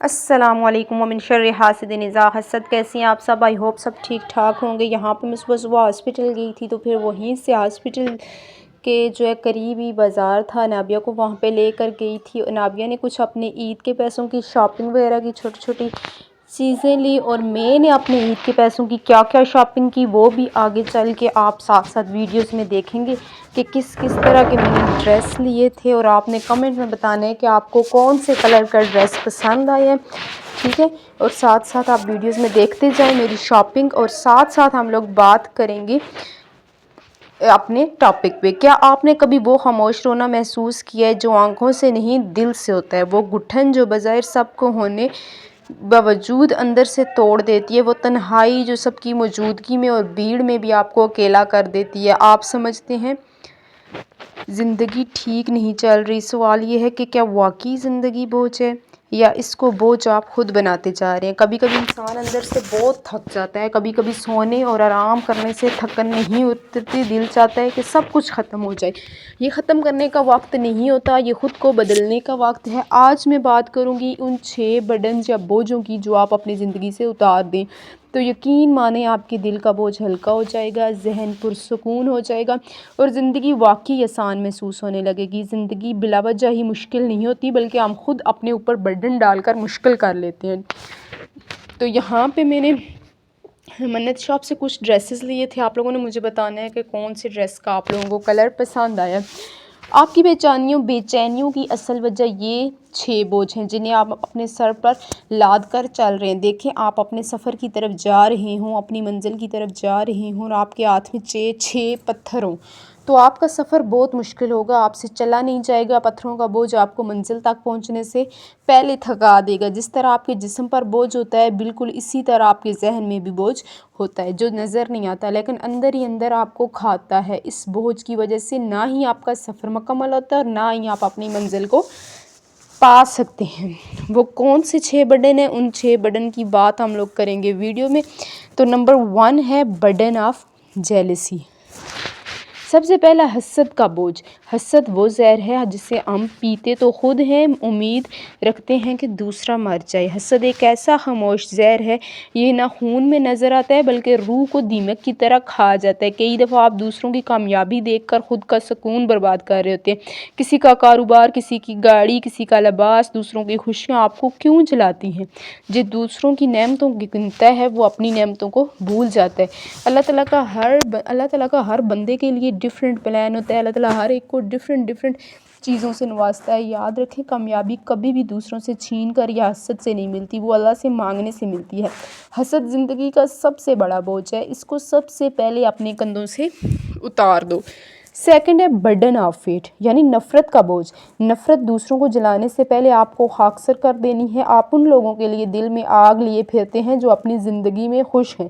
السلام علیکم ومن شر حاسد اذا حسد۔ کیسی ہیں آپ سب؟ آئی ہوپ سب ٹھیک ٹھاک ہوں گے۔ یہاں پہ میں صبح ہاسپٹل گئی تھی تو پھر وہیں سے ہاسپٹل کے جو ہے قریبی بازار تھا، نابیہ کو وہاں پہ لے کر گئی تھی۔ نابیہ نے کچھ اپنے عید کے پیسوں کی شاپنگ وغیرہ کی چھوٹی چھوٹی چیزیں لی، اور میں نے اپنے عید کے پیسوں کی کیا کیا شاپنگ کی وہ بھی آگے چل کے آپ ساتھ ساتھ ویڈیوز میں دیکھیں گے کہ کس کس طرح کے میں نے ڈریس لیے تھے، اور آپ نے کمنٹ میں بتانا ہے کہ آپ کو کون سے کلر کا ڈریس پسند آیا ہے، ٹھیک ہے؟ اور ساتھ ساتھ آپ ویڈیوز میں دیکھتے جائیں میری شاپنگ، اور ساتھ ساتھ ہم لوگ بات کریں گے اپنے ٹاپک پہ۔ کیا آپ نے کبھی وہ خاموش رونا محسوس کیا ہے جو آنکھوں سے نہیں دل سے ہوتا ہے؟ وہ گھٹن جو بظاہر سب کو ہونے باوجود اندر سے توڑ دیتی ہے، وہ تنہائی جو سب کی موجودگی میں اور بھیڑ میں بھی آپ کو اکیلا کر دیتی ہے۔ آپ سمجھتے ہیں زندگی ٹھیک نہیں چل رہی۔ سوال یہ ہے کہ کیا واقعی زندگی بوجھ ہے، یا اس کو بوجھ آپ خود بناتے جا رہے ہیں؟ کبھی کبھی انسان اندر سے بہت تھک جاتا ہے، کبھی کبھی سونے اور آرام کرنے سے تھکن نہیں اترتی، دل چاہتا ہے کہ سب کچھ ختم ہو جائے۔ یہ ختم کرنے کا وقت نہیں ہوتا، یہ خود کو بدلنے کا وقت ہے۔ آج میں بات کروں گی ان 6 برڈنز یا بوجھوں کی جو آپ اپنی زندگی سے اتار دیں تو یقین مانیں آپ کے دل کا بوجھ ہلکا ہو جائے گا، ذہن پرسکون ہو جائے گا، اور زندگی واقعی آسان محسوس ہونے لگے گی۔ زندگی بلا وجہ ہی مشکل نہیں ہوتی، بلکہ ہم خود اپنے اوپر برڈن ڈال کر مشکل کر لیتے ہیں۔ تو یہاں پہ میں نے منت شاپ سے کچھ ڈریسز لیے تھے۔ آپ لوگوں نے مجھے بتانا ہے کہ کون سے ڈریس کا آپ لوگوں کو کلر پسند آیا۔ آپ کی بے چینیوں کی اصل وجہ یہ 6 بوجھ ہیں جنہیں آپ اپنے سر پر لاد کر چل رہے ہیں۔ دیکھیں آپ اپنے سفر کی طرف جا رہے ہوں، اپنی منزل کی طرف جا رہے ہوں، اور آپ کے ہاتھ میں 6 پتھر ہوں تو آپ کا سفر بہت مشکل ہوگا، آپ سے چلا نہیں جائے گا۔ پتھروں کا بوجھ آپ کو منزل تک پہنچنے سے پہلے تھکا دے گا۔ جس طرح آپ کے جسم پر بوجھ ہوتا ہے، بالکل اسی طرح آپ کے ذہن میں بھی بوجھ ہوتا ہے جو نظر نہیں آتا لیکن اندر ہی اندر آپ کو کھاتا ہے۔ اس بوجھ کی وجہ سے نہ ہی آپ کا سفر مکمل ہوتا ہے اور نہ ہی آپ اپنی منزل کو پا سکتے ہیں۔ وہ کون سے 6 برڈن ہیں؟ ان 6 برڈن کی بات ہم لوگ کریں گے ویڈیو میں۔ تو نمبر 1 ہے برڈن آف جیلسی۔ سب سے پہلا حسد کا بوجھ۔ حسد وہ زہر ہے جسے ہم پیتے تو خود ہیں، امید رکھتے ہیں کہ دوسرا مر جائے۔ حسد ایک ایسا خاموش زہر ہے، یہ نہ خون میں نظر آتا ہے بلکہ روح کو دیمک کی طرح کھا جاتا ہے۔ کئی دفعہ آپ دوسروں کی کامیابی دیکھ کر خود کا سکون برباد کر رہے ہوتے ہیں۔ کسی کا کاروبار، کسی کی گاڑی، کسی کا لباس، دوسروں کی خوشیاں آپ کو کیوں جلاتی ہیں؟ جو دوسروں کی نعمتوں کی گنتا ہے وہ اپنی نعمتوں کو بھول جاتا ہے۔ اللہ تعالیٰ کا ہر بندے کے لیے ڈیفرنٹ پلان ہوتا ہے۔ اللہ تعالیٰ ہر ایک کو ڈیفرنٹ چیزوں سے نوازتا ہے۔ یاد رکھیں کامیابی کبھی بھی دوسروں سے چھین کر یا حسد سے نہیں ملتی، وہ اللہ سے مانگنے سے ملتی ہے۔ حسد زندگی کا سب سے بڑا بوجھ ہے، اس کو سب سے پہلے اپنے کندھوں سے اتار دو۔ سیکنڈ ہے برڈن آف ہیٹ، یعنی نفرت کا بوجھ۔ نفرت دوسروں کو جلانے سے پہلے آپ کو خاکسار کر دینی ہے۔ آپ ان لوگوں کے لیے دل میں آگ لیے پھرتے ہیں جو اپنی زندگی میں خوش ہیں،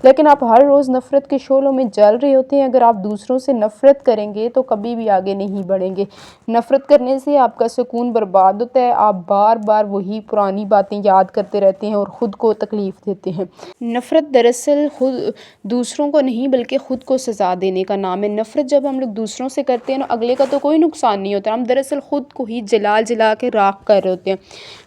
لیکن آپ ہر روز نفرت کے شعلوں میں جل رہے ہوتے ہیں۔ اگر آپ دوسروں سے نفرت کریں گے تو کبھی بھی آگے نہیں بڑھیں گے۔ نفرت کرنے سے آپ کا سکون برباد ہوتا ہے، آپ بار بار وہی پرانی باتیں یاد کرتے رہتے ہیں اور خود کو تکلیف دیتے ہیں۔ نفرت دراصل خود دوسروں کو نہیں بلکہ خود کو سزا دینے کا نام ہے۔ نفرت جب ہم لوگ دوسروں سے کرتے ہیں نا، اگلے کا تو کوئی نقصان نہیں ہوتا، ہم دراصل خود کو ہی جلا کے راکھ کر رہے ہوتے ہیں۔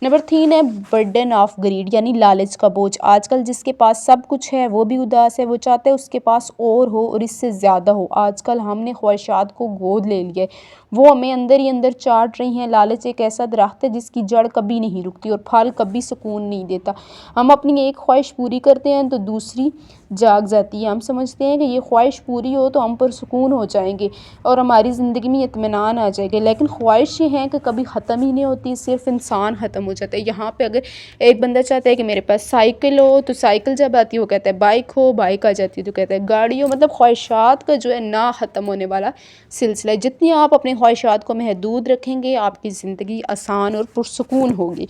نمبر 3 ہے برڈن آف گریڈ، یعنی لالچ کا بوجھ۔ آج کل جس کے پاس سب کچھ ہے وہ بھی اداس ہے، وہ چاہتا ہے اس کے پاس اور ہو اور اس سے زیادہ ہو۔ آج کل ہم نے خواہشات کو گود لے لیا ہے، وہ ہمیں اندر ہی اندر چاٹ رہی ہیں۔ لالچ ایک ایسا درخت ہے جس کی جڑ کبھی نہیں رکتی اور پھل کبھی سکون نہیں دیتا۔ ہم اپنی ایک خواہش پوری کرتے ہیں تو دوسری جاگ جاتی ہے۔ ہم سمجھتے ہیں کہ یہ خواہش پوری ہو تو ہم پرسکون ہو جائیں گے اور ہماری زندگی میں اطمینان آ جائے گا، لیکن خواہشیں ہیں کہ کبھی ختم ہی نہیں ہوتی، صرف انسان ختم ہو جاتا ہے۔ یہاں پہ اگر ایک بندہ چاہتا ہے کہ میرے پاس سائیکل ہو تو سائیکل جب آتی ہے وہ کہتا ہے بائک ہو، بائک آ جاتی ہے تو کہتا ہے گاڑی ہو۔ مطلب خواہشات کا جو ہے نہ ختم ہونے والا سلسلہ ہے۔ جتنی آپ اپنے خواہشات کو محدود رکھیں گے آپ کی زندگی آسان اور پرسکون ہوگی۔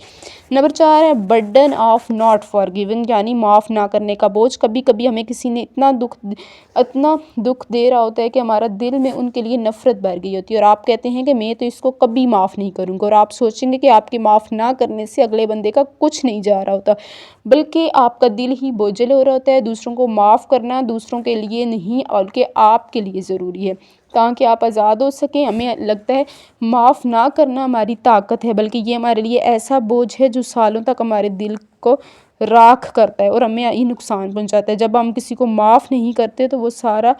نمبر 4 ہے برڈن آف ناٹ فارگیونگ، یعنی معاف نہ کرنے کا بوجھ۔ کبھی کبھی ہمیں کسی نے اتنا دکھ دے رہا ہوتا ہے کہ ہمارا دل میں ان کے لیے نفرت بھر گئی ہوتی ہے، اور آپ کہتے ہیں کہ میں تو اس کو کبھی معاف نہیں کروں گا، اور آپ سوچیں گے کہ آپ کے معاف نہ کرنے سے اگلے بندے کا کچھ نہیں جا رہا ہوتا، بلکہ آپ کا دل ہی بوجھل ہو رہا ہوتا ہے۔ دوسروں کو معاف کرنا دوسروں کے لیے نہیں بلکہ آپ کے لیے ضروری ہے۔ تاکہ آپ آزاد ہو سکیں۔ ہمیں لگتا ہے معاف نہ کرنا ہماری طاقت ہے، بلکہ یہ ہمارے لیے ایسا بوجھ ہے جو سالوں تک ہمارے دل کو راکھ کرتا ہے اور ہمیں یہ نقصان پہنچاتا ہے۔ جب ہم کسی کو معاف نہیں کرتے تو وہ سارا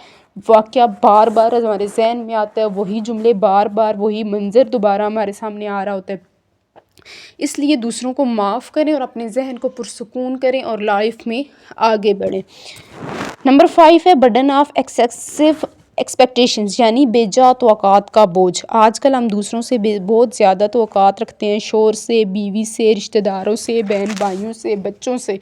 واقعہ بار بار ہمارے ذہن میں آتا ہے، وہی جملے بار بار، وہی منظر دوبارہ ہمارے سامنے آ رہا ہوتا ہے۔ اس لیے دوسروں کو معاف کریں اور اپنے ذہن کو پرسکون کریں اور لائف میں آگے بڑھیں۔ نمبر 5 ہے برڈن آف ایکسیسو ایکسپیکٹیشنز، یعنی بے جا توقعات کا بوجھ۔ آج کل ہم دوسروں سے بہت زیادہ توقعات رکھتے ہیں، شوہر سے، بیوی سے، رشتہ داروں سے، بہن بھائیوں سے، بچوں سے۔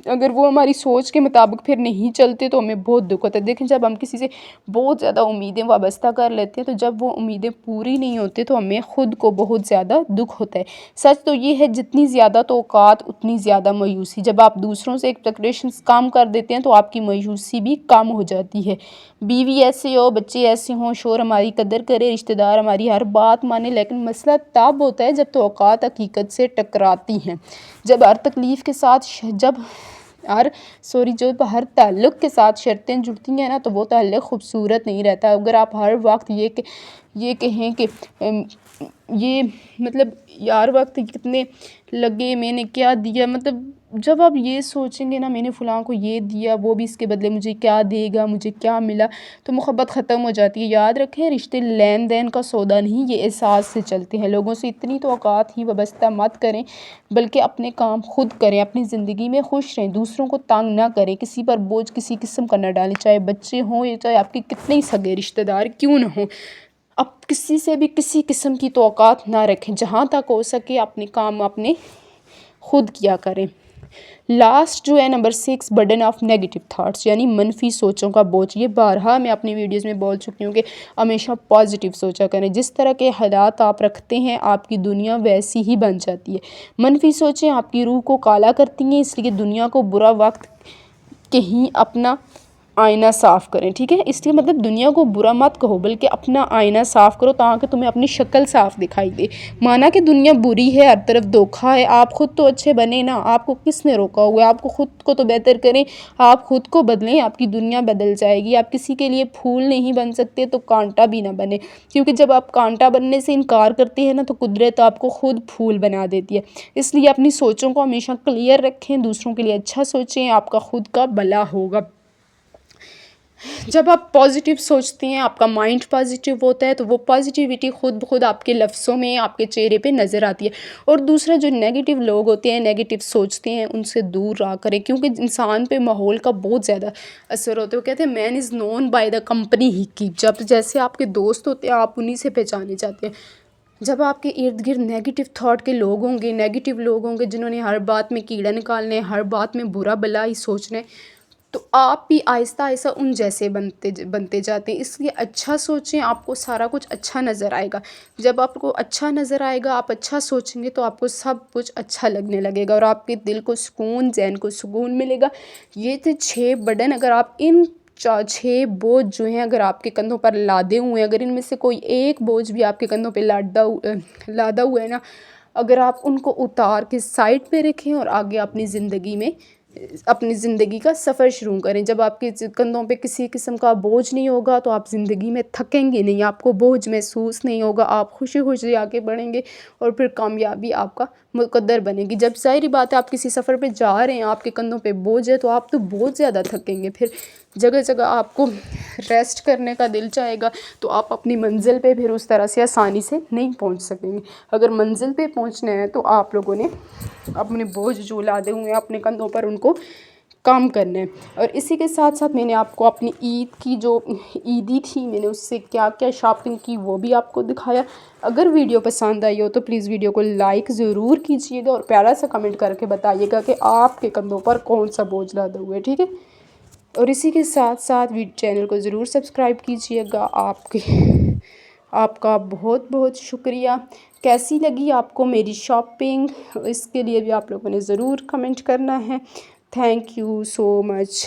اگر وہ ہماری سوچ کے مطابق پھر نہیں چلتے تو ہمیں بہت دکھ ہوتا ہے۔ دیکھیں جب ہم کسی سے بہت زیادہ امیدیں وابستہ کر لیتے ہیں تو جب وہ امیدیں پوری نہیں ہوتی تو ہمیں خود کو بہت زیادہ دکھ ہوتا ہے۔ سچ تو یہ ہے جتنی زیادہ توقعات اتنی زیادہ مایوسی۔ جب آپ دوسروں سے ایکسپیکٹیشنز کم کر دیتے ہیں تو آپ کی مایوسی بھی کم ہو جاتی ہے۔ بیوی ایسے ہو، بچے ایسے ہوں، شوہر ہماری قدر کرے، رشتہ دار ہماری ہر بات مانے، لیکن مسئلہ تب ہوتا ہے جب توقعات حقیقت سے ٹکراتی ہیں۔ جب ہر تکلیف کے ساتھ ہر تعلق کے ساتھ شرطیں جڑتی ہیں نا تو وہ تعلق خوبصورت نہیں رہتا۔ اگر آپ ہر وقت یہ کہیں کہ یہ مطلب ہر وقت کتنے لگے، میں نے کیا دیا، مطلب جب آپ یہ سوچیں گے نا میں نے فلاں کو یہ دیا، وہ بھی اس کے بدلے مجھے کیا دے گا، مجھے کیا ملا، تو محبت ختم ہو جاتی ہے۔ یاد رکھیں رشتے لین دین کا سودا نہیں، یہ احساس سے چلتے ہیں۔ لوگوں سے اتنی توقعات ہی وابستہ مت کریں، بلکہ اپنے کام خود کریں، اپنی زندگی میں خوش رہیں، دوسروں کو تنگ نہ کریں، کسی پر بوجھ کسی قسم کا نہ ڈالیں، چاہے بچے ہوں یا چاہے آپ کے کتنے ہی سگے رشتہ دار کیوں نہ ہوں۔ اب کسی سے بھی کسی قسم کی توقعات نہ رکھیں، جہاں تک ہو سکے اپنے کام اپنے خود کیا کریں۔ لاسٹ جو ہے number 6 burden of negative thoughts, یعنی منفی سوچوں کا بوجھ۔ یہ بارہا میں اپنی ویڈیوز میں بول چکی ہوں کہ ہمیشہ پازیٹیو سوچا کریں۔ جس طرح کے حالات آپ رکھتے ہیں آپ کی دنیا ویسی ہی بن جاتی ہے۔ منفی سوچیں آپ کی روح کو کالا کرتی ہیں، اس لیے دنیا کو برا وقت کہیں اپنا آئینہ صاف کریں، ٹھیک ہے؟ اس لیے مطلب دنیا کو برا مت کہو بلکہ اپنا آئینہ صاف کرو تاکہ تمہیں اپنی شکل صاف دکھائی دے۔ مانا کہ دنیا بری ہے، ہر طرف دھوکا ہے، آپ خود تو اچھے بنے نا، آپ کو کس نے روکا ہوا ہے؟ آپ کو خود کو تو بہتر کریں، آپ خود کو بدلیں، آپ کی دنیا بدل جائے گی۔ آپ کسی کے لیے پھول نہیں بن سکتے تو کانٹا بھی نہ بنے، کیونکہ جب آپ کانٹا بننے سے انکار کرتے ہیں نا تو قدرت آپ کو خود پھول بنا دیتی ہے۔ اس لیے اپنی سوچوں کو ہمیشہ کلیئر رکھیں، دوسروں کے لیے اچھا سوچیں، آپ کا خود کا بھلا ہوگا۔ جب آپ پازیٹیو سوچتے ہیں، آپ کا مائنڈ پازیٹیو ہوتا ہے تو وہ پازیٹیوٹی خود بخود آپ کے لفظوں میں، آپ کے چہرے پہ نظر آتی ہے۔ اور دوسرا جو نیگیٹیو لوگ ہوتے ہیں، نیگیٹیو سوچتے ہیں، ان سے دور رہا کریں، کیونکہ انسان پہ ماحول کا بہت زیادہ اثر ہوتا ہے۔ وہ کہتے ہیں man is known by the company he keep. جب جیسے آپ کے دوست ہوتے ہیں آپ انہی سے پہچانے جاتے ہیں۔ جب آپ کے ارد گرد نیگیٹیو تھاٹ کے لوگ ہوں گے، نیگیٹیو لوگ ہوں گے جنہوں نے ہر بات میں کیڑا نکالنا ہے، ہر بات میں برا بھلا ہی سوچنا ہے، تو آپ بھی آہستہ آہستہ ان جیسے بنتے جاتے ہیں۔ اس لیے اچھا سوچیں، آپ کو سارا کچھ اچھا نظر آئے گا۔ جب آپ کو اچھا نظر آئے گا، آپ اچھا سوچیں گے تو آپ کو سب کچھ اچھا لگنے لگے گا اور آپ کے دل کو سکون، ذہن کو سکون ملے گا۔ یہ تھے 6 برڈن۔ اگر آپ ان 6 بوجھ جو ہیں اگر آپ کے کندھوں پر لادے ہوئے ہیں، اگر ان میں سے کوئی ایک بوجھ بھی آپ کے کندھوں پہ لادا ہوا ہے نا، اگر آپ ان کو اتار کے سائڈ پہ رکھیں اور آگے اپنی زندگی کا سفر شروع کریں۔ جب آپ کے کندھوں پہ کسی قسم کا بوجھ نہیں ہوگا تو آپ زندگی میں تھکیں گے نہیں، آپ کو بوجھ محسوس نہیں ہوگا، آپ خوشی خوشی آگے بڑھیں گے اور پھر کامیابی آپ کا مقدر بنے گی۔ جب ظاہری بات ہے آپ کسی سفر پہ جا رہے ہیں، آپ کے کندھوں پہ بوجھ ہے تو آپ تو بہت زیادہ تھکیں گے، پھر جگہ جگہ آپ کو ریسٹ کرنے کا دل چاہے گا تو آپ اپنی منزل پہ پھر اس طرح سے آسانی سے نہیں پہنچ سکیں گے۔ اگر منزل پہ پہنچنا ہے تو آپ لوگوں نے اپنے بوجھ جو لادے ہوئے ہیں اپنے کندھوں پر ان کو کام کرنا ہے۔ اور اسی کے ساتھ ساتھ میں نے آپ کو اپنی عید کی جو عیدی تھی میں نے اس سے کیا کیا شاپنگ کی وہ بھی آپ کو دکھایا۔ اگر ویڈیو پسند آئی ہو تو پلیز ویڈیو کو لائک ضرور کیجیے گا اور پیارا سا کمنٹ کر کے بتائیے گا کہ آپ کے کندھوں پر کون سا بوجھ لادا ہوا ہے، ٹھیک ہے؟ اور اسی کے ساتھ ساتھ چینل کو ضرور سبسکرائب کیجیے گا۔ آپ کا بہت بہت شکریہ۔ کیسی لگی آپ کو میری شاپنگ، اس کے لیے بھی آپ لوگوں نے ضرور کمنٹ کرنا ہے۔ Thank you so much.